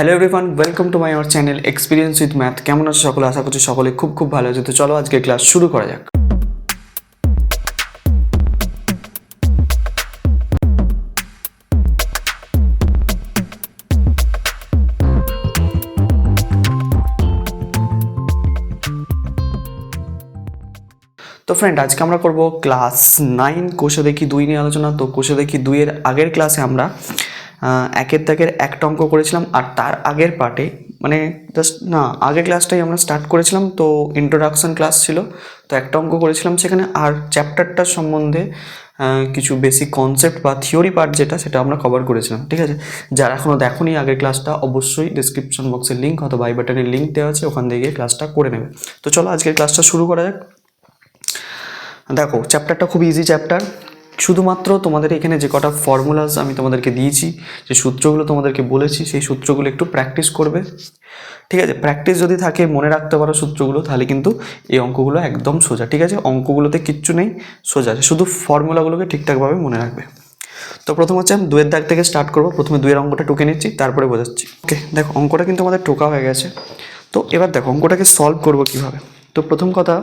Hello everyone, welcome to my our channel experience with math. কেমন আছো সকলে? আশা করছি সকলে খুব ভালো আছে। তো চলো আজকে ক্লাস শুরু করা যাক। তো ফ্রেন্ড, আজকে আমরা করব ক্লাস 9 কোষে দেখি 2 নিয়ে আলোচনা। তো কোষে দেখি 2 এর আগের ক্লাসে আমরা একের দাগের একটা অঙ্ক করেছিলাম, আর তার আগের পার্টে মানে আগের ক্লাসটাই আমরা স্টার্ট করেছিলাম। তো ইন্ট্রোডাকশন ক্লাস ছিল, তো একটা অঙ্ক করেছিলাম সেখানে, আর চ্যাপ্টারটার সম্বন্ধে কিছু বেসিক কনসেপ্ট বা থিওরি পার্ট যেটা সেটা আমরা কভার করেছিলাম। ঠিক আছে, যারা এখনও দেখোনি আগের ক্লাসটা, অবশ্যই ডিসক্রিপশন বক্সের লিঙ্ক অথবা আই বাটনের লিঙ্ক দেওয়া আছে, ওখান থেকে ক্লাসটা করে নেবে। তো চলো আজকের ক্লাসটা শুরু করা যাক। দেখো, চ্যাপ্টারটা খুব ইজি চ্যাপ্টার। শুধুমাত্র তোমাদের এখানে যে কটা ফর্মুলাস আমি তোমাদেরকে দিয়েছি, যে সূত্রগুলো তোমাদেরকে বলেছি, সেই সূত্রগুলো একটু প্র্যাকটিস করবে। ঠিক আছে, প্র্যাকটিস যদি থাকে, মনে রাখতে পারো সূত্রগুলো, তাহলে কিন্তু এই অঙ্কগুলো একদম সোজা। ঠিক আছে, অঙ্কগুলোতে কিচ্ছু নেই, সোজা, শুধু ফর্মুলাগুলোকে ঠিকঠাকভাবে মনে রাখবে। তো প্রথম হচ্ছে আমি 2 এর দাগ থেকে স্টার্ট করবো। প্রথমে 2 এর অঙ্কটা টুকে নিচ্ছি, তারপরে বোঝাচ্ছি। ওকে, দেখো অঙ্কটা কিন্তু আমাদের টোকা হয়ে গেছে। তো এবার দেখো অঙ্কটাকে সলভ করবো কীভাবে। তো প্রথম কথা,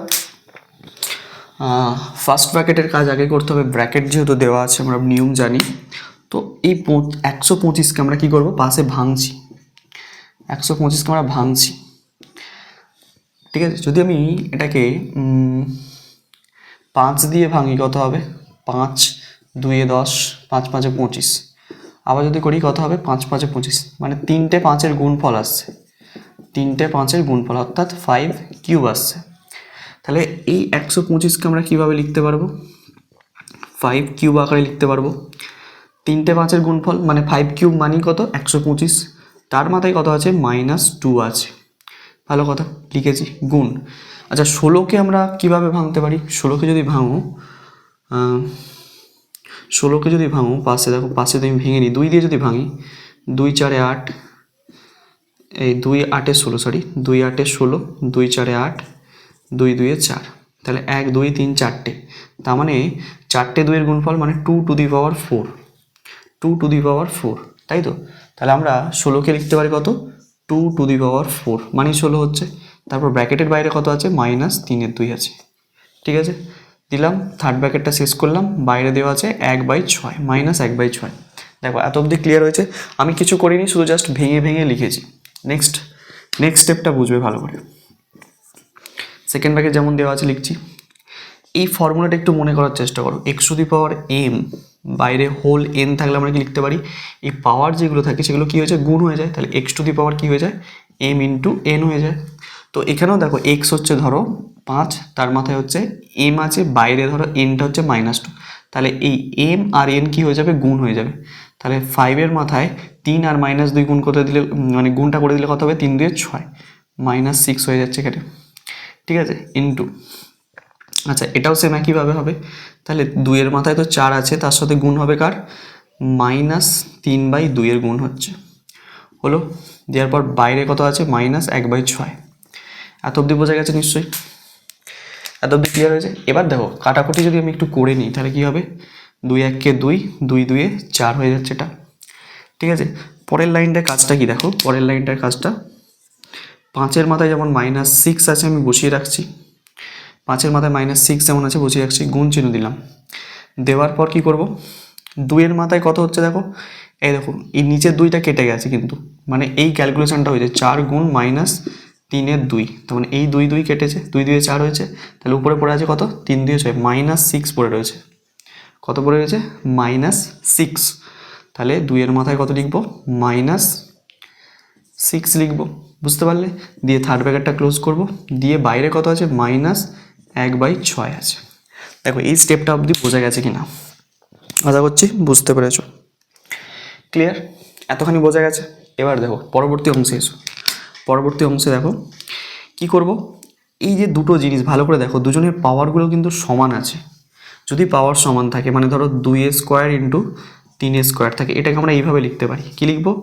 ফার্স্ট ব্র্যাকেটের কাজ আগে করতে হবে। ব্র্যাকেট যেহেতু দেওয়া আছে, আমরা নিয়ম জানি। তো এই 125কে আমরা কী করবো, পাশে ভাঙছি। 125কে আমরা ভাঙছি। ঠিক আছে, যদি আমি এটাকে 5 দিয়ে ভাঙি কত হবে? 5 2 10, 5 5 25। আবার যদি করি কত হবে? 5 5 25, মানে 3টে 5-এর গুণফল আসছে। 3টে 5-এর গুণফল, অর্থাৎ 5 কিউব আসছে। তাহলে এই 125কে আমরা কীভাবে লিখতে পারবো? 5 কিউব আকারে লিখতে পারবো। 3টে 5-এর গুণফল মানে 5 কিউব মানি কত? 125। তার মাথায় কত আছে? -2 আছে। ভালো কথা, লিখেছি। গুণ। আচ্ছা, 16কে আমরা কিভাবে ভাঙতে পারি? 16কে যদি ভাঙো পাশে, দেখো পাশে তো আমি ভেঙে নিই, 2 দিয়ে যদি ভাঙি, 2 4 8, এই 2 8 16, সরি 2 8 16, 2 4 8, 2 2 4, তাহলে 1 2 3 4টে, তার মানে 4টে 2-এর গুণফল মানে 2 to the power 4, 2 to the পাওয়ার 4, তাই তো? তাহলে আমরা 16কে লিখতে পারি কত? 2 টু দি পাওয়ার 4 মানে 16 হচ্ছে। তারপর ব্র্যাকেটের বাইরে কত আছে? -3/2 আছে। ঠিক আছে, দিলাম, থার্ড ব্র্যাকেটটা শেষ করলাম, বাইরে দেওয়া আছে 1/6, -1/6। দেখো এত অবধি ক্লিয়ার হয়েছে। আমি কিছু করিনি, শুধু জাস্ট ভেঙে লিখেছি। নেক্সট স্টেপটা বুঝবে ভালো করে। সেকেন্ড ব্র্যাকেট যেমন দেওয়া আছে লিখছি। এই ফর্মুলাটা একটু মনে করার চেষ্টা করো। x⁴m, বাইরে হোল n থাকলে আমরা কি লিখতে পারি? এই পাওয়ার যেগুলো থাকে সেগুলো কি হয়ে যায়? গুণ হয়ে যায়। তাহলে x⁴ কি হয়ে যায়? m ইন্টু n হয়ে যায়। তো এখানেও দেখো x হচ্ছে ধরো 5, তার মাথায় হচ্ছে m আছে, বাইরে ধরো nটা হচ্ছে -2, তাহলে এই m আর n কি হয়ে যাবে? গুণ হয়ে যাবে। তাহলে 5-এর মাথায় 3 আর -2 গুণ করে দিলে, মানে গুণটা করে দিলে কত হবে? 3 2 6, -6 হয়ে যাচ্ছে এখানে। ঠিক আছে, ইন্টু, আচ্ছা এটাও সেম একইভাবে হবে। তাহলে 2-এর মাথায় তো 4 আছে, তার সাথে গুণ হবে কার? -3/2-এর গুণ হচ্ছে, হলো। দেওয়ার পর বাইরে কত আছে? -1/6। এত অবধি বোঝা গেছে নিশ্চয়ই? এত অবধি ক্লিয়ার হয়েছে? এবার দেখো কাটাকুটি যদি আমি একটু করে নিই, তাহলে কী হবে? 2 1 কে 2, 2 2 4 হয়ে যাচ্ছে এটা। ঠিক আছে, পরের লাইনটার কাজটা কি দেখো? পরের লাইনটার কাজটা, 5-এর মাথায় যেমন -6 আছে আমি বসিয়ে রাখছি, 5-এর মাথায় -6 যেমন আছে বসিয়ে রাখছি, গুণ চিহ্ন দিলাম। দেওয়ার পর কি করব? 2-এর মাথায় কত হচ্ছে দেখো, এই দেখো এই নিচের 2টা কেটে গেছে কিন্তু, মানে এই ক্যালকুলেশনটা হয়েছে 4 গুণ -3/2, তার মানে এই 2 2 কেটেছে, 2 2 4 হয়েছে। তাহলে উপরে পড়ে আছে কত? 3 2 6, -6 পড়ে রয়েছে। কত পড়ে রয়েছে? -6। তাহলে 2-এর মাথায় কত লিখবো? -6 লিখবো। বুঝতে পারলে? দিয়ে থার্ড ব্র্যাকেটটা ক্লোজ করব, দিয়ে বাইরে কত আছে? -1/6 আছে। দেখো এই স্টেপটা অবধি বোঝা গেছে কিনা? আশা করছি বুঝতে পেরেছো। ক্লিয়ার? এতখানি বোঝা গেছে। এবার দেখো পরবর্তী অংশে এসো। পরবর্তী অংশে দেখো কি করব। এই যে দুটো জিনিস ভালো করে দেখো, দুজনের পাওয়ারগুলো কিন্তু সমান আছে। যদি পাওয়ার সমান থাকে, মানে ধরো 2a² ইন্টু 3a² থাকে, এটাকে আমরা এইভাবে লিখতে পারি। কি লিখবো?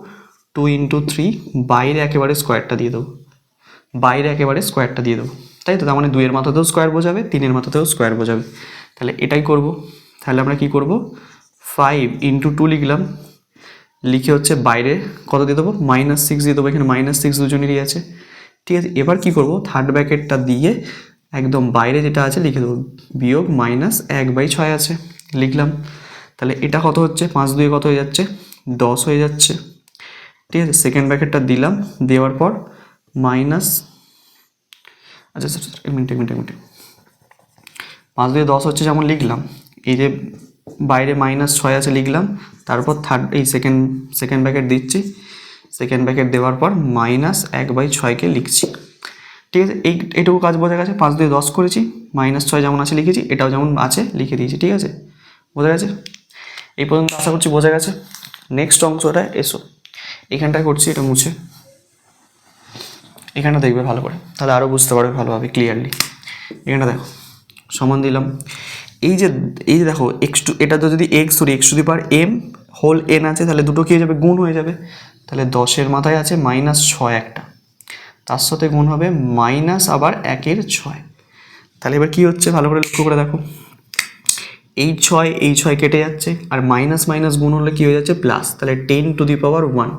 2 ইন্টু 3, বাইরে একেবারে স্কোয়ারটা দিয়ে দেবো, তাই তো? তার মানে 2-এর মাথাতেও স্কোয়ার বোঝাবে, 3-এর মাথাতেও স্কোয়ার বোঝাবে। তাহলে এটাই করব। তাহলে আমরা কি করব? 5 ইন্টু 2 লিখলাম, লিখে হচ্ছে বাইরে কত দিয়ে দেবো, -6 দিয়ে দেবো, এখানে -6 দুজনেরই আছে। ঠিক আছে, এবার কি করব, থার্ড ব্র্যাকেটটা দিয়ে একদম বাইরে যেটা আছে লিখে দেবো, বিয়োগ -1/6 আছে, লিখলাম। তাহলে এটা কত হচ্ছে, 5 2 কত হয়ে যাচ্ছে, 10 হয়ে যাচ্ছে। ঠিক আছে, সেকেন্ড ব্র্যাকেটটা দিলাম, দেওয়ার পর মাইনাস, আচ্ছা স্যার এক মিনিট 5 2 10 হচ্ছে যেমন লিখলাম, এই যে বাইরে -6 আছে লিখলাম, তারপর এই সেকেন্ড ব্র্যাকেট দিচ্ছি, সেকেন্ড ব্র্যাকেট দেওয়ার পর -1/6কে লিখছি। ঠিক আছে, এইটুকু কাজ বোঝা গেছে। 5 2 10 করেছি, -6 যেমন আছে লিখেছি, এটাও যেমন আছে লিখে দিয়েছি। ঠিক আছে, বোঝা গেছে? এই পর্যন্ত আশা করছি বোঝা গেছে। নেক্সট অংশটা এসো, এখানটায় করছি, এটা মুছে এখানটা দেখবে ভালো করে, তাহলে আরও বুঝতে পারবে ভালোভাবে ক্লিয়ারলি। এখানটা দেখো, সমান দিলাম, এই যে দেখো এটা তো যদি x m হোল n আছে, তাহলে দুটো কী হয়ে যাবে, গুণ হয়ে যাবে। তাহলে 10-এর মাথায় আছে -6 একটা, তার সাথে গুণ হবে আবার 1/6। তাহলে এবার কী হচ্ছে ভালো করে লক্ষ্য করে দেখো, এই 6 কেটে যাচ্ছে, আর মাইনাস গুণ হলে কী হয়ে যাচ্ছে, প্লাস। তাহলে 10⁻1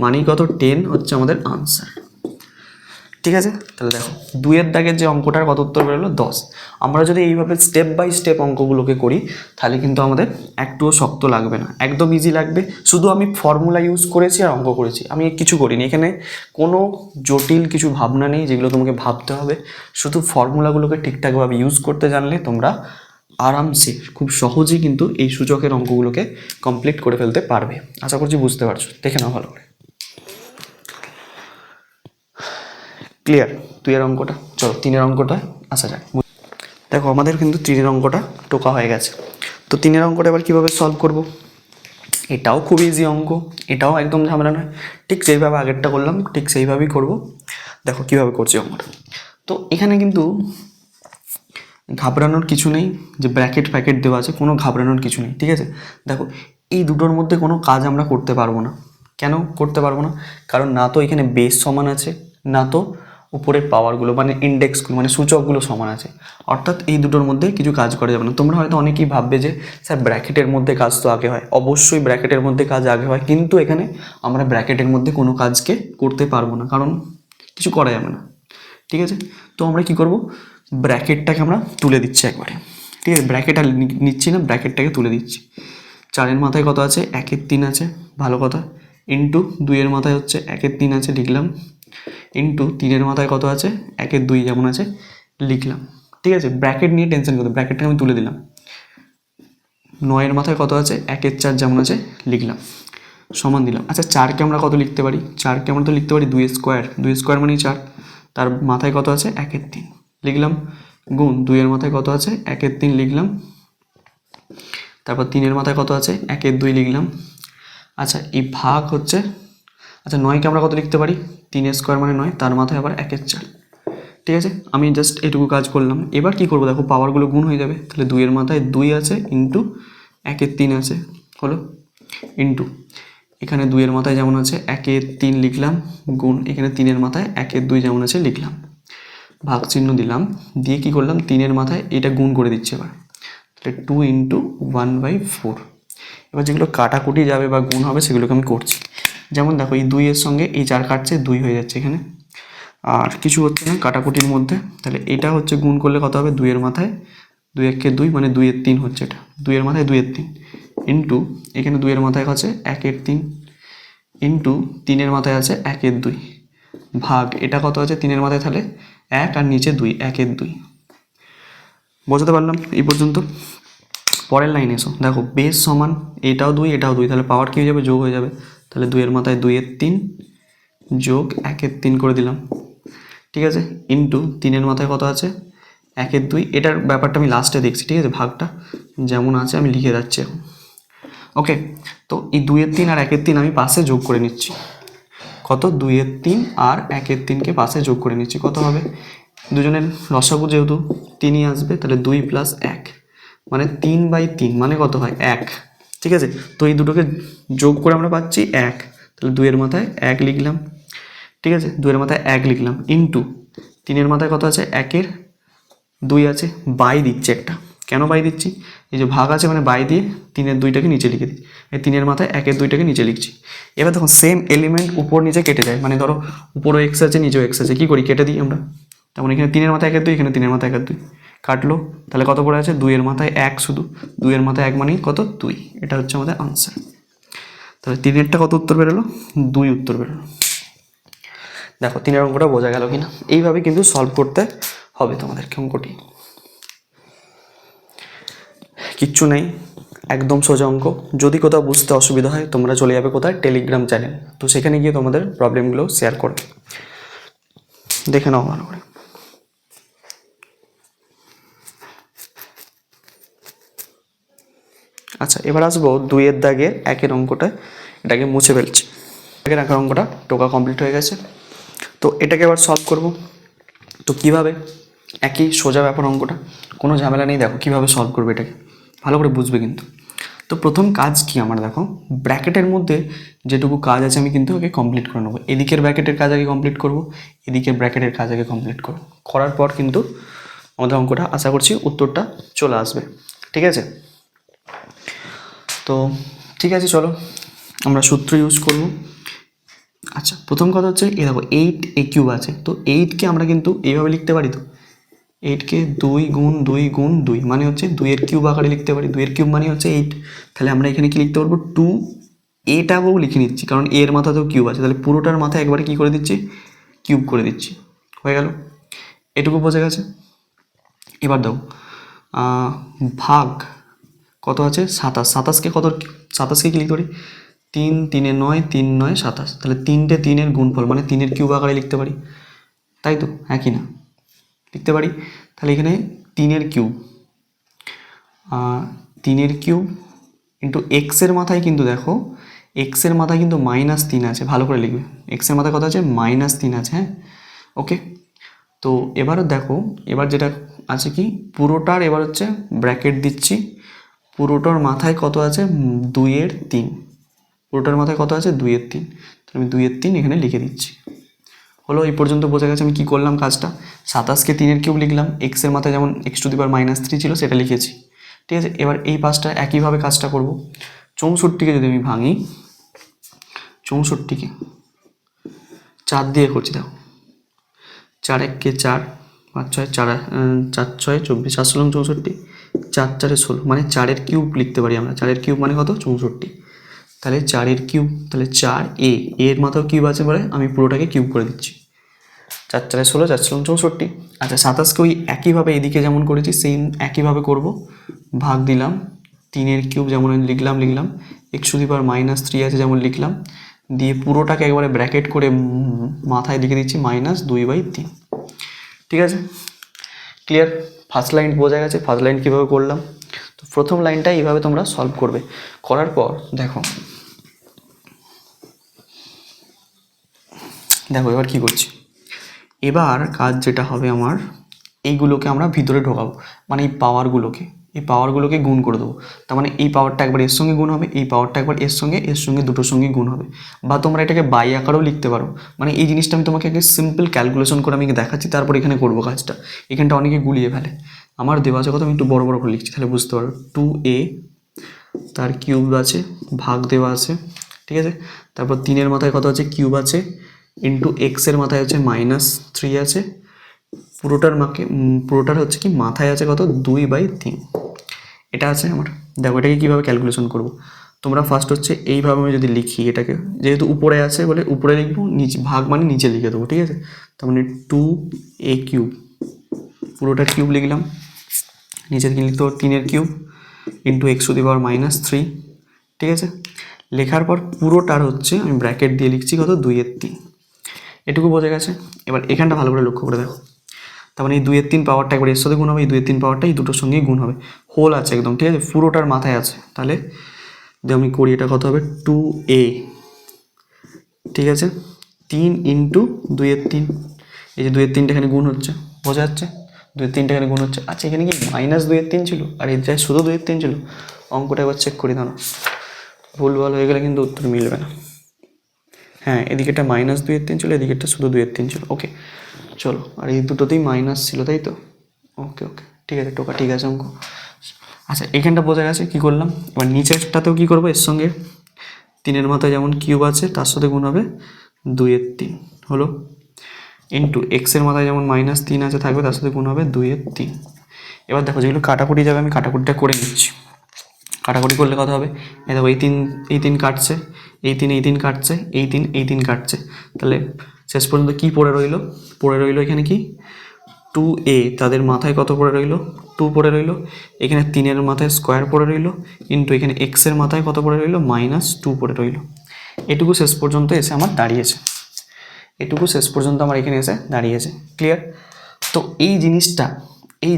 মানেই কত, 10 হচ্ছে আমাদের আনসার। ঠিক আছে, তাহলে দেখো 2-এর দাগের যে অঙ্কটার কত উত্তর বেরোলো, 10। আমরা যদি এইভাবে স্টেপ বাই স্টেপ অঙ্কগুলোকে করি, তাহলে কিন্তু আমাদের একটুও শক্ত লাগবে না, একদম ইজি লাগবে। শুধু আমি ফর্মুলা ইউজ করেছি আর অঙ্ক করেছি, আমি কিছু করিনি এখানে, কোনো জটিল কিছু ভাবনা নেই যেগুলো তোমাকে ভাবতে হবে। শুধু ফর্মুলাগুলোকে ঠিকঠাকভাবে ইউজ করতে জানলে তোমরা আরামসে খুব সহজেই কিন্তু এই সূচকের অঙ্কগুলোকে কমপ্লিট করে ফেলতে পারবে। আশা করছি বুঝতে পারছো, দেখে নাও ভালো করে। ক্লিয়ার 2-এর অঙ্কটা? চলো 3-এর অঙ্কটা আসা যাক। দেখো আমাদের কিন্তু 3-এর অঙ্কটা টোকা হয়ে গেছে। তো 3-এর অঙ্কটা এবার কীভাবে সলভ করব? এটাও খুব ইজি অঙ্ক, এটাও একদম ঝামেলা নয়, ঠিক যেইভাবে আগেরটা করলাম ঠিক সেইভাবেই করব। দেখো কীভাবে করছি অঙ্কটা। তো এখানে কিন্তু ঘাবড়ানোর কিছু নেই, যে ব্র্যাকেট ফ্যাকেট দেওয়া আছে, কোনো ঘাবড়ানোর কিছু নেই। ঠিক আছে, দেখো এই দুটোর মধ্যে কোনো কাজ আমরা করতে পারবো না। কেন করতে পারবো না? কারণ না তো এখানে বেস সমান আছে, না তো উপরের পাওয়ারগুলো মানে ইন্ডেক্সগুলো মানে সূচকগুলো সমান আছে। অর্থাৎ এই দুটোর মধ্যে কিছু কাজ করা যাবে না। তোমরা হয়তো অনেকেই ভাববে যে স্যার ব্র্যাকেটের মধ্যে কাজ তো আগে হয়। অবশ্যই ব্র্যাকেটের মধ্যে কাজ আগে হয়, কিন্তু এখানে আমরা ব্র্যাকেটের মধ্যে কোনো কাজকে করতে পারবো না, কারণ কিছু করা যাবে না। ঠিক আছে, তো আমরা কি করব, ব্র্যাকেটটাকে আমরা তুলে দিচ্ছি একবারে। ঠিক আছে, ব্র্যাকেট আর নিচ্ছি না, ব্র্যাকেটটাকে তুলে দিচ্ছি। 4-এর মাথায় কত আছে, 1/3 আছে, ভালো কথা। ইন্টু 2-এর মাথায় হচ্ছে 1/3 আছে, লিখলাম। ইন্টু 3-এর মাথায় কত আছে, 1/2 যেমন আছে লিখলাম। ঠিক আছে, ব্র্যাকেট নিয়ে টেনশন করতে, ব্র্যাকেটটাকে আমি তুলে দিলাম। 9-এর মাথায় কত আছে, 1/4 যেমন আছে লিখলাম, সমান দিলাম। আচ্ছা 4কে আমরা কত লিখতে পারি, 4কে আমরা তো লিখতে পারি 2 স্কোয়ার, 2 স্কোয়ার মানেই 4, তার মাথায় কত আছে 1/3 লিখলাম, গুণ 2-এর মাথায় কত আছে 1/3 লিখলাম, তারপর 3-এর মাথায় কত আছে 1/2 লিখলাম। আচ্ছা এই ভাগ হচ্ছে, আচ্ছা 9কে আমরা কত লিখতে পারি, 3 স্কোয়ার মানে 9, তার মাথায় আবার 1/4। ঠিক আছে, আমি জাস্ট এটুকু কাজ করলাম। এবার কি করবো দেখো, পাওয়ারগুলো গুণ হয়ে যাবে। তাহলে 2-এর মাথায় 2 আছে ইন্টু 1/3 আছে, হলো, ইন্টু এখানে 2-এর মাথায় যেমন আছে 1/3 লিখলাম, গুণ এখানে 3-এর মাথায় 1/2 যেমন আছে লিখলাম, ভাগ চিহ্ন দিলাম, দিয়ে কি করলাম 3-এর মাথায় এটা গুণ করে দিচ্ছি এবার। তাহলে 2 × 1/4। এবার যেগুলো কাটাকুটি যাবে বা গুণ হবে সেগুলোকে আমি করছি। যেমন দেখো এই 2-এর সঙ্গে এই 4 কাটছে, 2 হয়ে যাচ্ছে এখানে, আর কিছু হচ্ছে না কাটাকুটির মধ্যে। তাহলে এটা হচ্ছে গুণ করলে কত হবে, 2-এর মাথায় 2 মানে 2/3 হচ্ছে এটা, 2-এর মাথায় 2/3 ইন্টু এখানে 2-এর মাথায় আছে 1/3 ইন্টু 3-এর মাথায় আছে 1/2 ভাগ এটা কত আছে 3-এর মাথায়, তাহলে 1 আর নিচে 2, 1/2। বোঝাতে পারলাম এই পর্যন্ত? পরের লাইনে এসো, দেখো বেস সমান, এটাও 2 এটাও 2, তাহলে পাওয়ার কী হয়ে যাবে, যোগ হয়ে যাবে। তাহলে 2-এর মাথায় 2/3 যোগ 1/3 করে দিলাম। ঠিক আছে, ইন্টু 3-এর মাথায় কত আছে 1/2, এটার ব্যাপারটা আমি লাস্টে দেখছি। ঠিক আছে, ভাগটা যেমন আছে আমি লিখে যাচ্ছি এখন। ওকে, তো এই 2/3 আর 1/3 আমি পাশে যোগ করে নিচ্ছি। কত, 2/3 আর 1/3কে পাশে যোগ করে নিচ্ছি, কত হবে, দুজনের লসাগু যেহেতু 3ই আসবে, তাহলে 2 + 1 মানে 3/3 মানে কত হয় 1। ঠিক আছে, তো এই দুটোকে যোগ করে আমরা পাচ্ছি 1, তাহলে 2-এর মাথায় 1 লিখলাম। ঠিক আছে, 2-এর মাথায় 1 লিখলাম, ইন্টু 3-এর মাথায় কত আছে 1/2 আছে, বাই দিচ্ছে একটা, কেন বাই দিচ্ছি? এই যে ভাগ আছে মানে বাই দিয়ে 3-এর 2টাকে নিচে লিখে দিই, এই 3-এর মাথায় 1-এর 2টাকে নিচে লিখছি। এবার দেখো সেম এলিমেন্ট উপর নিচে কেটে যায়, মানে ধরো উপরও এক্স আছে নিচেও এক্স আছে, কী করি? কেটে দিই আমরা। তেমন এখানে 3-এর মাথায় 1-এর 2, এখানে 3-এর মাথায় 1-এর 2 কাটলো, তাহলে কত পড়ে আছে? 2-এর মাথায় 1, শুধু 2-এর মাথায় 1 মানেই কত? 2। এটা হচ্ছে আমাদের আনসার। তাহলে 3-এরটা কত উত্তর বেরোলো? 2 উত্তর বেরোলো। দেখো 3-এর অঙ্কটা বোঝা গেল কিনা? এইভাবে কিন্তু সলভ করতে হবে তোমাদেরকে অঙ্কটি, কিচ্ছু নেই, একদম সোজা অঙ্ক। যদি কোথাও বুঝতে অসুবিধা হয় তোমরা চলে যাবে কোথায়? টেলিগ্রাম চ্যানেল, তো সেখানে গিয়ে তোমাদের প্রবলেমগুলো শেয়ার করবে, দেখে নাও ভালো করে। আচ্ছা, এবার আসবো 2-এর দাগের 1-এর অঙ্কটা, এটাকে মুছে ফেলছি। 1-এর 1-এর অঙ্কটা টোকা কমপ্লিট হয়ে গেছে, তো এটাকে এবার সলভ করব। তো কিভাবে? একই সোজা ব্যাপার অঙ্কটা, কোনো ঝামেলা নেই। দেখো কীভাবে সলভ করবে, এটাকে ভালো করে বুঝবে কিন্তু। তো প্রথম কাজ কি আমার? দেখো ব্র্যাকেটের মধ্যে যেটুকু কাজ আছে আমি কিন্তু আগে কমপ্লিট করে নেবো। এদিকের ব্র্যাকেটের কাজ আগে কমপ্লিট করব, এদিকের ব্র্যাকেটের কাজ আগে কমপ্লিট করব। করার পর কিন্তু আমাদের অঙ্কটা আশা করছি উত্তরটা চলে আসবে, ঠিক আছে? তো ঠিক আছে, চলো আমরা সূত্র ইউজ করব। আচ্ছা, প্রথম কথা হচ্ছে এ দেখো 8a³ আছে, তো 8কে আমরা কিন্তু এইভাবে লিখতে পারি। তো 8কে 2 গুণ 2 গুণ 2 মানে হচ্ছে 2-এর কিউব আকারে লিখতে পারি। 2-এর কিউব মানে হচ্ছে 8। তাহলে আমরা এখানে কি লিখতে পারবো? 2 এটাকেও লিখে নিচ্ছি, কারণ এর মাথাতেও কিউব আছে, তাহলে পুরোটার মাথায় একবারে কী করে দিচ্ছি? কিউব করে দিচ্ছি। হয়ে গেল, এটুকু বোঝা গেছে। এবার দাও ভাগ কত আছে? 27। 27কে কত? 27কে কি লিখতে পারি? 3 3 9, 3 9 27। তাহলে 3টে 3-এর গুণফল মানে 3-এর কিউব আকারে লিখতে পারি, তাই তো? একই না? লিখতে পারি। তাহলে এখানে 3-এর কিউব, 3-এর কিউব ইন্টু এক্সের মাথায় কিন্তু দেখো এক্সের মাথায় কিন্তু -3 আছে, ভালো করে লিখবে। এক্সের মাথায় কত আছে? -3 আছে, হ্যাঁ ওকে। তো এবার দেখো, এবার যেটা আছে কি পুরোটার, এবার হচ্ছে ব্র্যাকেট দিচ্ছি, পুরোটার মাথায় কত আছে? 2-এর 3। পুরোটার মাথায় কত আছে? 2-এর 3। তাহলে আমি 2-এর 3 এখানে লিখে দিচ্ছি। হলো, এই পর্যন্ত বোঝা গেছে আমি কি করলাম কাজটা। 27কে 3-এর কিউব লিখলাম, এক্সের মাথায় যেমন x⁻³ ছিল সেটা লিখেছি, ঠিক আছে। এবার এই পাশটা একইভাবে কাজটা করব। 64কে যদি আমি ভাঙি, 64কে 4 দিয়ে করছি, দেখো 4 1-কে 4, 5 6 4 4 6 24, 4 16 64, 4 4 16 মানে 4-এর কিউব লিখতে পারি আমরা। 4-এর কিউব মানে কত? 64। তাহলে 4-এর কিউব, তাহলে 4a, এর মাথাও কিউব আছে বলে আমি পুরোটাকে কিউব করে দিচ্ছি। 4 4 16, 4 16 64। আচ্ছা, 27কে ওই একইভাবে এদিকে যেমন করেছি সেম একইভাবে করব। ভাগ দিলাম, 3-এর কিউব যেমন লিখলাম, x⁻³ আছে যেমন লিখলাম, দিয়ে পুরোটাকে একবারে ব্র্যাকেট করে মাথায় লিখে দিচ্ছি -2/3। ঠিক আছে, ক্লিয়ার? ফার্স্ট লাইন বোঝা গেছে। ফার্স্ট লাইন কীভাবে করলাম? তো প্রথম লাইনটা এইভাবে তোমরা সলভ করবে। করার পর দেখো এবার কি করছি। এবার কাজ যেটা হবে আমার, এইগুলোকে আমরা ভিতরে ঢোকাবো, মানে এই পাওয়ারগুলোকে গুণ করে দেবো। তার মানে এই পাওয়ারটা একবার এর সঙ্গে গুণ হবে, এই পাওয়ারটা একবার এর সঙ্গে দুটোর সঙ্গে গুণ হবে। বা তোমরা এটাকে বাই আকারেও লিখতে পারো। মানে এই জিনিসটা আমি তোমাকে আগে সিম্পল ক্যালকুলেশন করে আমি দেখাচ্ছি, তারপর এখানে করবো কাজটা। এখানটা অনেকে গুলিয়ে ফেলে। আমার দেওয়া আছে কত, আমি একটু বড় বড় করে লিখছি তাহলে বুঝতে পারো। 2a তার কিউব আছে, ভাগ দেওয়া আছে, ঠিক আছে। তারপর 3-এর মাথায় কত আছে? কিউব আছে, ইন্টু এক্সের মাথায় হচ্ছে -3 আছে, পুরোটার হচ্ছে কি মাথায় আছে কত? 2/3। এটা আছে আমার। দেখো এটাকে কীভাবে ক্যালকুলেশন করব। তোমরা ফার্স্ট হচ্ছে এইভাবে আমি যদি লিখি, এটাকে যেহেতু উপরে আছে বলে উপরে লিখবো, নিচে ভাগ মানে নিচে লিখে দেবো, ঠিক আছে। তার মানে 2a³ পুরোটার কিউব লিখলাম, নিচে কি লিখতে পারবো? 3-এর কিউব ইন্টু x⁻³ ঠিক আছে। লেখার পর পুরোটার হচ্ছে আমি ব্র্যাকেট দিয়ে লিখছি কত? 2-এর 3। এটুকু বোঝা গেছে। এবার এখানটা ভালো করে লক্ষ্য করে দেখো, তার মানে এই 2-এর 3 পাওয়ারটা একবার এর সাথে গুণ হবে, এই 2-এর 3 পাওয়ারটা এই দুটোর সঙ্গেই গুণ হবে। হোল আছে একদম, ঠিক আছে, পুরোটার মাথায় আছে। তাহলে যদি আমি করি, এটা কত হবে? 2a, ঠিক আছে, 3 ইন্টু 2-এর 3। এই যে 2-এর 3টা এখানে গুণ হচ্ছে, বোঝা যাচ্ছে? 2-এর 3টা এখানে গুণ হচ্ছে। আচ্ছা, এখানে কি -2-এর 3 ছিল আর এই জায়গায় শুধু 2-এর 3 ছিল? অঙ্কটা একবার চেক করি, দাঁড়াও, ভুলভাল হয়ে গেলে কিন্তু উত্তর মিলবে না। হ্যাঁ, এদিকেটা -2-এর 3 ছিল, এদিকেটা শুধু 2-এর 3 ছিল। ওকে চলো, আর এই দুটোতেই মাইনাস ছিল, তাই তো? ওকে ওকে, ঠিক আছে টোকা, ঠিক আছে অঙ্ক। আচ্ছা এখানটা বোঝা গেছে কী করলাম। এবার নিচেরটাতেও কী করবো, এর সঙ্গে 3-এর মাথায় যেমন কিউব আছে তার সাথে গুণ হবে 2-এর 3 হলো, ইন্টু এক্সের মাথায় যেমন -3 আছে থাকবে তার সাথে গুণ হবে 2-এর 3। এবার দেখো যেগুলো কাটাকুটি যাবে আমি কাটাকুটিটা করে নিচ্ছি। কাটাকুটি করলে কত হবে, এই দেখো এই তিন কাটছে, এই তিন কাটছে, এই তিন কাটছে, তাহলে শেষ পর্যন্ত কি পড়ে রইলো এখানে কি 2a, তাদের মাথায় কত পড়ে রইলো 2 পড়ে রইলো, এখানে 3-এর মাথায় স্কোয়ার পড়ে রইলো, ইন্টু এখানে এক্সের মাথায় কত পড়ে রইলো -2 পড়ে রইলো। এটুকু শেষ পর্যন্ত এসে আমার দাঁড়িয়েছে, এখানে এসে দাঁড়িয়েছে। ক্লিয়ার? তো এই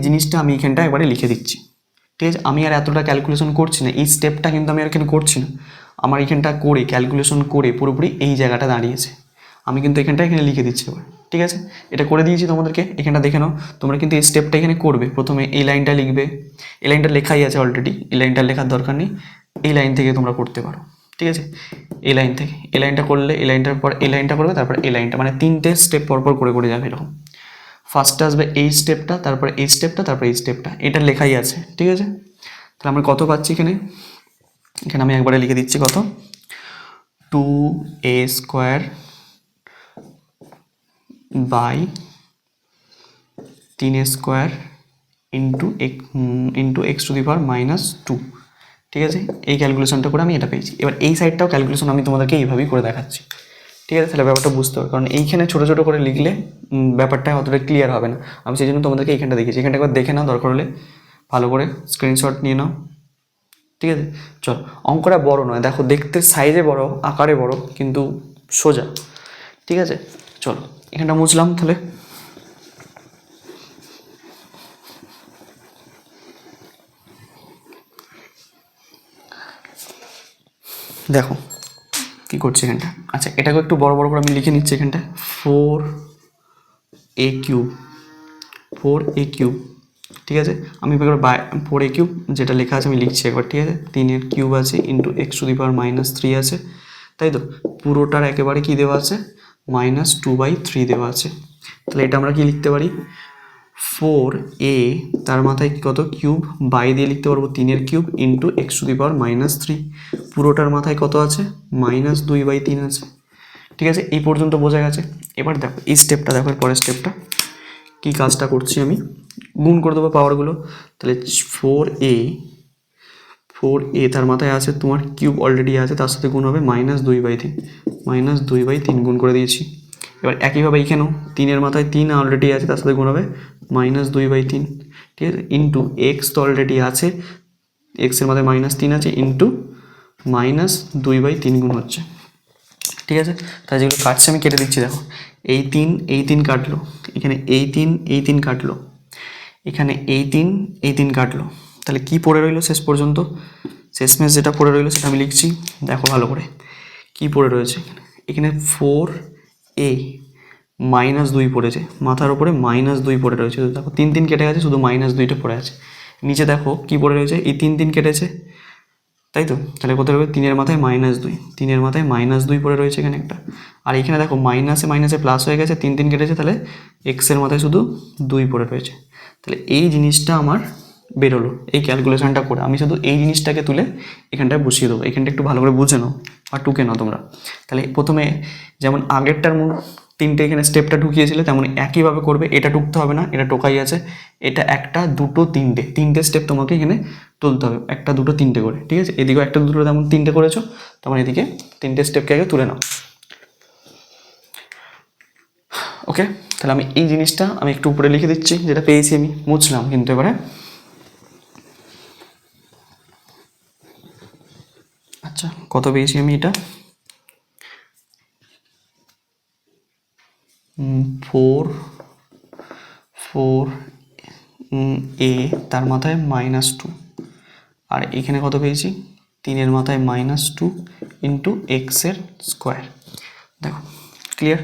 জিনিসটা আমি এখানটা একবারে লিখে দিচ্ছি। ঠিক আছে, আমি আর এতটা ক্যালকুলেশন করছি না, এই স্টেপটা কিন্তু আমি আর এখানে করছি না, আমার এখানটা করে ক্যালকুলেশন করে পুরোপুরি এই জায়গাটা দাঁড়িয়েছে, আমি কিন্তু এখানটা এখানে লিখে দিচ্ছি এবার। ঠিক আছে, এটা করে দিয়েছি তোমাদেরকে, এখানটা দেখে নাও। তোমরা কিন্তু এই স্টেপটা এখানে করবে, প্রথমে এই লাইনটা লিখবে, এই লাইনটা লেখাই আছে অলরেডি, এই লাইনটা লেখার দরকার নেই, এই লাইন থেকে তোমরা করতে পারো। ঠিক আছে, এই লাইন থেকে এই লাইনটা করলে, এই লাইনটার পর এই লাইনটা করবে, তারপর এই লাইনটা, মানে 3টে স্টেপ পরপর করে যাবে এরকম। ফার্স্টে আসবে এই স্টেপটা, তারপরে এই স্টেপটা, তারপরে এই স্টেপটা, এটা লেখাই আছে। ঠিক আছে, তাহলে আমরা কত পাচ্ছি এখানে আমি একবারে লিখে দিচ্ছি কত, 2a² by 3a² into x⁻²। ঠিক আছে, এই ক্যালকুলেশনটা করে আমি এটা পেয়েছি। এবার এই সাইডটাও ক্যালকুলেশন আমি তোমাদেরকে এইভাবেই করে দেখাচ্ছি। ঠিক আছে, তাহলে ব্যাপারটা বুঝতে হবে, কারণ এইখানে ছোটো ছোটো করে লিখলে ব্যাপারটা অতটা ক্লিয়ার হবে না। আমি সেই জন্য তোমাদেরকে এইখানটা দেখিয়েছি, এখানটা একবার দেখে নাও, দরকার হলে ভালো করে স্ক্রিনশট নিয়ে নাও। ঠিক আছে, চল, অঙ্কটা বড় নয়, দেখো দেখতে সাইজে বড়, আকারে বড়, কিন্তু সোজা। ঠিক আছে, চলো এখানটা মুছলাম। তাহলে দেখো কী করছি এখানটা। আচ্ছা এটাকে একটু বড় করে আমি লিখে নিচ্ছি এখানটা, 4a³ ঠিক আছে, আমি একবার 4a³ যেটা লেখা আছে আমি লিখছি একবার। ঠিক আছে, 3-এর কিউব আছে ইন্টু x⁻³ আছে, তাই তো, পুরোটার একেবারে কি দেওয়া আছে, -2/3 দেওয়া আছে। তাহলে এটা আমরা কি লিখতে পারি, 4a তার মাথায় কত কিউব, বাই দিয়ে লিখতে পারবো 3-এর কিউব ইন্টু x⁻³ পুরোটার মাথায় কত আছে, -2/3 আছে। ঠিক আছে, এই পর্যন্ত বোঝা গেছে। এবার দেখো এই স্টেপটা, দেখো এর পরের স্টেপটা কী কাজটা করছি আমি, গুণ করে দেবো পাওয়ারগুলো। তাহলে 4a তার মাথায় আছে তোমার কিউব অলরেডি আছে, তার সাথে গুণ হবে -2/3 গুণ করে দিয়েছি। এবার একইভাবে এইখানেও 3-এর মাথায় 3 অলরেডি আছে, তার সাথে গুণ হবে -2/3। ঠিক আছে, ইন্টু এক্স তো অলরেডি আছে, এক্সের মাথায় -3 আছে, ইন্টু -2/3 গুণ হচ্ছে। ঠিক আছে, তাই যেগুলো কাটছে আমি কেটে দিচ্ছি। দেখো এই 3 কাটলো, এখানে এই 3 কাটলো, এখানে এই 3 কাটলো, তাহলে কি পড়ে রইলো শেষ পর্যন্ত, শেষমেশ যেটা পড়ে রইলো সেটা আমি লিখছি। দেখো ভালো করে কি পড়ে রয়েছে এখানে, 4a -2 পড়েছে, মাথার ওপরে -2 পড়ে রয়েছে। দেখো 3 কেটে গেছে, শুধু -2টা পড়ে আছে। নিচে দেখো কি পড়ে রয়েছে, এই 3 কেটেছে, তাই তো, তাহলে কোথায় রয়েছে, 3-এর মাথায় -2, 3-এর মাথায় -2 পড়ে রয়েছে এখানে একটা। আর এখানে দেখো মাইনাসে প্লাস হয়ে গেছে, 3 কেটেছে, তাহলে এক্সের মাথায় শুধু 2 পড়ে রয়েছে। তাহলে এই জিনিসটা আমার বেরোলো, এই ক্যালকুলেশনটা করে আমি শুধু এই জিনিসটাকে তুলে এখানটায় বসিয়ে দেবো। এখানটা একটু ভালো করে বুঝে নাও বা টুকে নাও তোমরা। তাহলে প্রথমে যেমন আগেরটার 3টে এখানে স্টেপটা ঢুকিয়েছিলে, তেমন একইভাবে করবে। এটা টুকতে হবে না, এটা টোকাই আছে, এটা 1, 2, 3টে স্টেপ তোমাকে এখানে তুলতে হবে, 1, 2, 3টে করে। ঠিক আছে, এদিকেও 1, 2, তেমন 3টে করেছো, তেমন এদিকে 3টে স্টেপকে আগে তুলে নাও। ওকে, তাহলে আমি এই জিনিসটা আমি একটু উপরে লিখে দিচ্ছি, যেটা পেয়েছি আমি, মুছলাম কিন্তু এবারে। আচ্ছা কত পেয়েছি আমি, এটা 4a তার মাথায় -2, আর এখানে কত পেয়েছি, 3-এর মাথায় -2 ইন্টু এক্সের স্কোয়ার। দেখো ক্লিয়ার,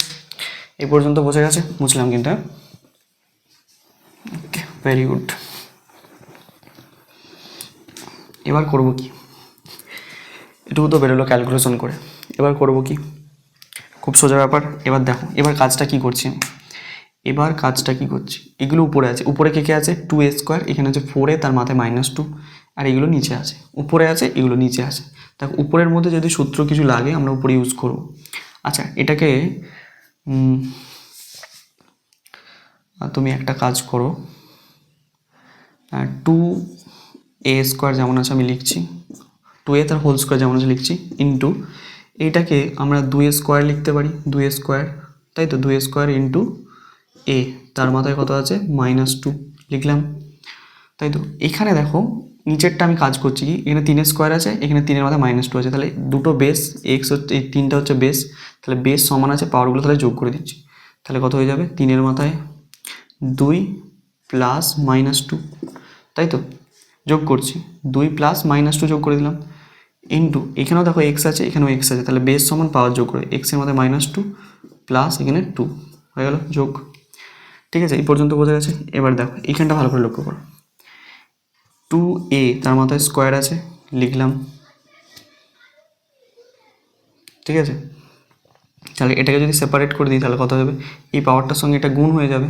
এই পর্যন্ত বোঝা গেছে, বুঝলাম কিন্তু। ওকে, ভেরি গুড। এবার করব কি, এটুকু তো বেরোলো ক্যালকুলেশন করে, এবার করব কি, খুব সোজা ব্যাপার। এবার দেখো এবার কাজটা কি করছি আমি, এগুলো উপরে আছে, উপরে কে আছে 2a², এখানে আছে 4a তার মাথায় -2, আর এগুলো নিচে আছে, উপরে আছে, এগুলো নিচে আছে। দেখো উপরের মধ্যে যদি সূত্র কিছু লাগে আমরা উপরে ইউজ করব। আচ্ছা এটাকে তুমি একটা কাজ করো, 2a² যেমন আছে আমি লিখছি, 2a তার হোল স্কোয়ার যেমন আছে লিখছি, ইন্টু এইটাকে আমরা 2a² লিখতে পারি, 2a², তাই তো 2a² ইন্টু এ, তার মাথায় কত আছে -2 লিখলাম, তাই তো। এখানে দেখো নিচেরটা আমি কাজ করছি কি, এখানে 3a² আছে, এখানে 3-এর মাথায় -2 আছে, তাহলে দুটো বেস এক্স হচ্ছে, এই 3টা হচ্ছে বেস, তাহলে বেস সমান আছে, পাওয়ারগুলো তাহলে যোগ করে দিচ্ছি, তাহলে কত হয়ে যাবে 3-এর মাথায় 2 প্লাস -2, তাই তো, যোগ করছি 2 প্লাস -2 যোগ করে দিলাম, ইন্টু এখানেও দেখো এক্স আছে, এখানেও এক্স আছে, তাহলে বেস সমান পাওয়ার যোগ করে এক্সের মাথায় -2 প্লাস এখানে 2 হয়ে গেল যোগ। ঠিক আছে, এই পর্যন্ত বোঝা গেছে। এবার দেখো এইখানটা ভালো করে লক্ষ্য করো, 2a তার মাথায় স্কোয়ার আছে লিখলাম, ঠিক আছে, তাহলে এটাকে যদি সেপারেট করে দিই তাহলে কত হবে, এই পাওয়ারটার সঙ্গে এটা গুণ হয়ে যাবে,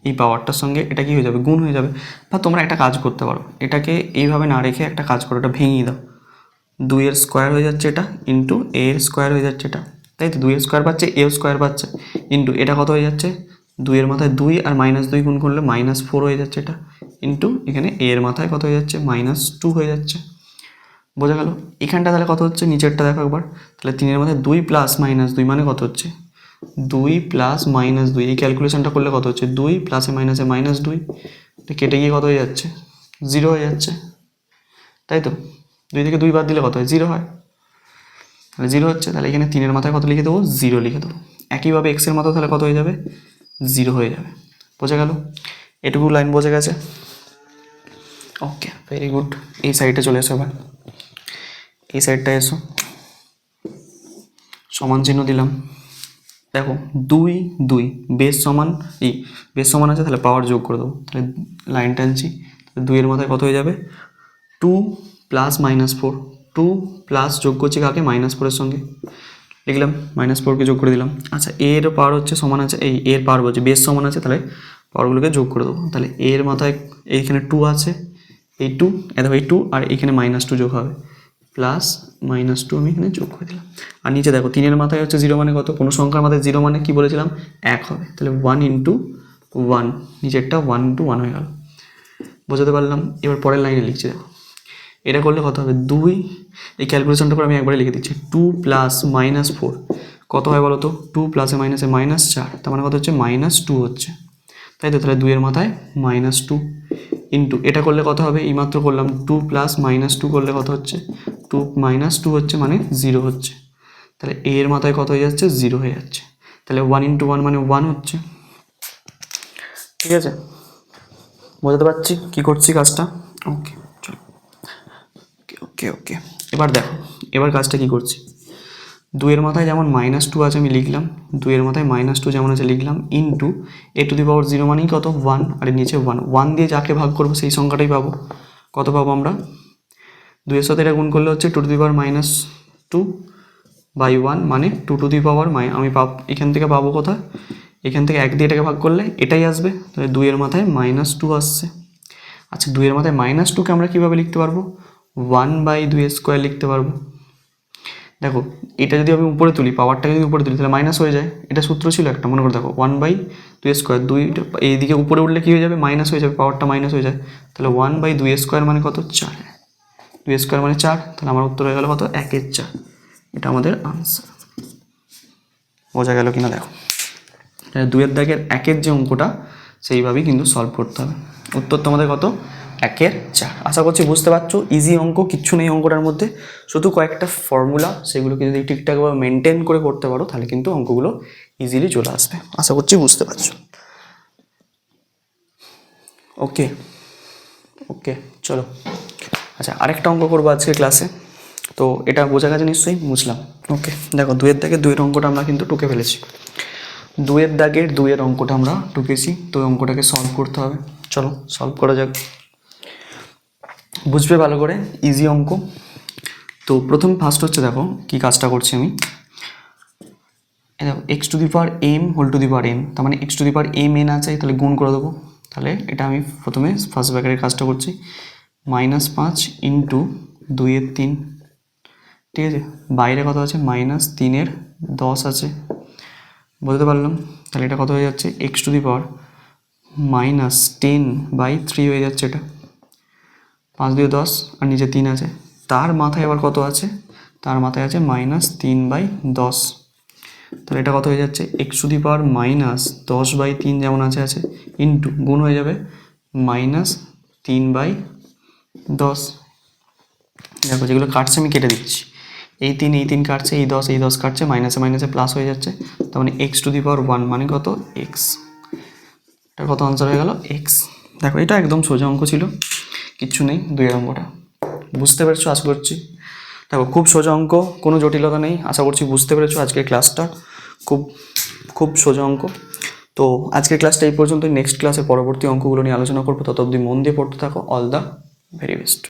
এই পাওয়ারটার সঙ্গে এটা কি হয়ে যাবে, গুণ হয়ে যাবে। বা তোমরা একটা কাজ করতে পারো, এটাকে এইভাবে না রেখে একটা কাজ করো, এটা ভেঙিয়ে দাও, 2-এর স্কোয়ার হয়ে যাচ্ছে এটা, ইন্টু এর স্কোয়ার হয়ে যাচ্ছে এটা, তাই তো, 2-এর স্কোয়ার পাচ্ছে, এর স্কোয়ার পাচ্ছে, ইন্টু এটা কত হয়ে যাচ্ছে, 2-এর মাথায় 2 আর -2 গুণ করলে -4 হয়ে যাচ্ছে এটা, ইন্টু এখানে এর মাথায় কত হয়ে যাচ্ছে -2 হয়ে যাচ্ছে। বোঝা গেল। এখানটা তাহলে কত হচ্ছে, নিচেরটা দেখো একবার, তাহলে 3-এর মাথায় 2 প্লাস -2 মানে কত হচ্ছে, 2 প্লাস -2, এই ক্যালকুলেশনটা করলে কত হচ্ছে, 2 প্লাসে মাইনাসে -2, কেটে গিয়ে কত হয়ে যাচ্ছে, 0 হয়ে যাচ্ছে, তাই তো, 2 থেকে 2 বাদ দিলে কত হয়, 0 হয়, তাহলে 0 হচ্ছে, তাহলে এখানে 3-এর মাথায় কত লিখে দেবো, 0 লিখে দেবো। একইভাবে এক্সের মাথায় তাহলে কত হয়ে যাবে, 0 হয়ে যাবে। বোঝা গেল, এটুকু লাইন বোঝা গেছে। ওকে, ভেরি গুড। এই সাইডে চলে এসো এবার, এই সাইডটা এসো, সমান চিহ্ন দিলাম, দেখো 2 2 বেস সমান, এই বেস সমান আছে, তাহলে পাওয়ার যোগ করে দেবো, তাহলে লাইন টানছি, 2-এর মাথায় কত হয়ে যাবে, 2 প্লাস -4, 2 প্লাস যোগ করছি কাকে, -4-এর সঙ্গে লিখলাম, -4কে যোগ করে দিলাম। আচ্ছা এর পাওয়ার হচ্ছে সমান আছে, এই এর পাওয়ার বলছে বেস সমান আছে, তাহলে পাওয়ারগুলোকে যোগ করে দেবো, তাহলে এর মাথায় এইখানে 2 আছে, এই 2, দেখো এই 2 আর এইখানে -2 যোগ হবে, প্লাস -2 আমি এখানে যোগ করে দিলাম। আর নিচে দেখো 3-এর মাথায় হচ্ছে 0 মানে কত, কোনো সংখ্যার মাথায় 0 মানে কি বলেছিলাম, 1 হবে, তাহলে 1 ইন্টু 1, নিচেরটা 1 ইন্টু 1 হয়ে গেল। বোঝাতে পারলাম। এবার পরের লাইনে লিখছি, দেখো এটা করলে কত হবে, 2, এই ক্যালকুলেশনটা করে আমি একবারে লিখে দিচ্ছি, 2 প্লাস -4 কত হয় বলো তো, 2 প্লাসে মাইনাসে -4, তার মানে কত হচ্ছে, -2 হচ্ছে, তাই তো, তাহলে 2-এর মাথায় -2 ইন্টু এটা করলে কত হবে, এইমাত্র করলাম, 2 প্লাস -2 করলে কত হচ্ছে, 2 -2 হচ্ছে মানে 0 হচ্ছে, তাহলে এর মাথায় কত হয়ে যাচ্ছে, 0 হয়ে যাচ্ছে, তাহলে 1 ইন্টু 1 মানে 1 হচ্ছে। ঠিক আছে, বোঝাতে পারছি কী করছি কাজটা। ওকে চলো, ওকে ওকে ওকে। এবার দেখো, এবার কাজটা কী করছি, 2-এর মাথায় যেমন -2 আছে আমি লিখলাম, 2-এর মাথায় -2 যেমন আছে লিখলাম, ইন্টু a⁴ মানেই কত, 1, আর নিচে 1 দিয়ে যাকে ভাগ করবো সেই সংখ্যাটাই পাবো। কত পাবো আমরা, 2-এর সাথে এটা গুণ করলে হচ্ছে 2⁻²/1 মানে 2⁻, আমি এখান থেকে পাবো কোথায়, এখান থেকে 1 দিয়ে এটাকে ভাগ করলে এটাই আসবে, তাহলে 2-এর মাথায় -2 আসছে। আচ্ছা 2-এর মাথায় -2কে আমরা কীভাবে লিখতে পারবো, 1/2² লিখতে পারবো। দেখো এটা যদি আমি উপরে তুলি, পাওয়ারটাকে যদি উপরে তুলি তাহলে মাইনাস হয়ে যায়, এটা সূত্র ছিল একটা, মনে করে দেখো 1/2², 2 এইদিকে উপরে উঠলে কী হয়ে যাবে, মাইনাস হয়ে যাবে, পাওয়ারটা মাইনাস হয়ে যায়, তাহলে 1/2² মানে কত, 4, 2² মানে 4, তাহলে আমার উত্তর হয়ে গেল কত, 1/4, এটা আমাদের আনসার। বোঝা গেল কিনা দেখো, 2-এর দাগের 1-এর যে অঙ্কটা সেইভাবেই কিন্তু সলভ করতে হবে। উত্তর তোমাদের কত, 1/4। আশা করছি বুঝতে পারছো, ইজি অঙ্ক, কিচ্ছু নেই অঙ্কটার মধ্যে, শুধু কয়েকটা ফর্মুলা, সেগুলোকে যদি ঠিকঠাকভাবে মেনটেন করে করতে পারো তাহলে কিন্তু অঙ্কগুলো ইজিলি চলে আসবে। আশা করছি বুঝতে পারছো। ওকে ওকে চলো, আচ্ছা আরেকটা অঙ্ক করবো আজকে ক্লাসে, তো এটা বোঝা গেছে নিশ্চয়ই, বুঝলাম। ওকে দেখো 2-এর দাগের 2-এর অঙ্কটা আমরা কিন্তু টুকে ফেলেছি, 2-এর দাগের 2-এর অঙ্কটা আমরা টুকেছি, তো অঙ্কটাকে সলভ করতে হবে। চলো সলভ করা যাক, বুঝবে ভালো করে, ইজি অঙ্ক। তো প্রথম ফার্স্ট হচ্ছে, দেখো কি কাজটা করছি আমি, দেখো x⁴m⁴n, তার মানে x⁴mn আছে, তাহলে গুণ করে দেবো, তাহলে এটা আমি প্রথমে ফার্স্ট ব্র্যাকেটের কাজটা করছি, -5 ইন্টু 2/3, ঠিক আছে। বাইরে কত আছে? -3/10 আছে, বলতে পারলাম। তাহলে এটা কত হয়ে যাচ্ছে? x⁻−10/3 হয়ে যাচ্ছে এটা। 5 2 10 আর নিচে 3 আছে। তার মাথায় আবার কত আছে? তার মাথায় আছে -3/10। তাহলে এটা কত হয়ে যাচ্ছে? x⁻−10/3 যেমন আছে ইন্টু গুণ হয়ে যাবে -3/10। দেখো যেগুলো কাটছে আমি কেটে দিচ্ছি। এই 3 কাটছে, এই 10 কাটছে, মাইনাসে মাইনাসে প্লাস হয়ে যাচ্ছে। তার মানে x⁻1 মানে কত? x। এটা কত আনসার হয়ে গেল? x। দেখো এটা একদম সোজা অঙ্ক ছিল, কিচ্ছু নেই। 2 অঙ্কটা বুঝতে পেরেছো আশা করছি। দেখো খুব সোজা অঙ্ক, কোনো জটিলতা নেই, আশা করছি বুঝতে পেরেছো। আজকের ক্লাসটা খুব খুব সোজা অঙ্ক। তো আজকের ক্লাসটা এই পর্যন্ত। নেক্সট ক্লাসে পরবর্তী অঙ্কগুলো নিয়ে আলোচনা করবো। তত অবধি মন দিয়ে পড়তে থাকো। All the very best.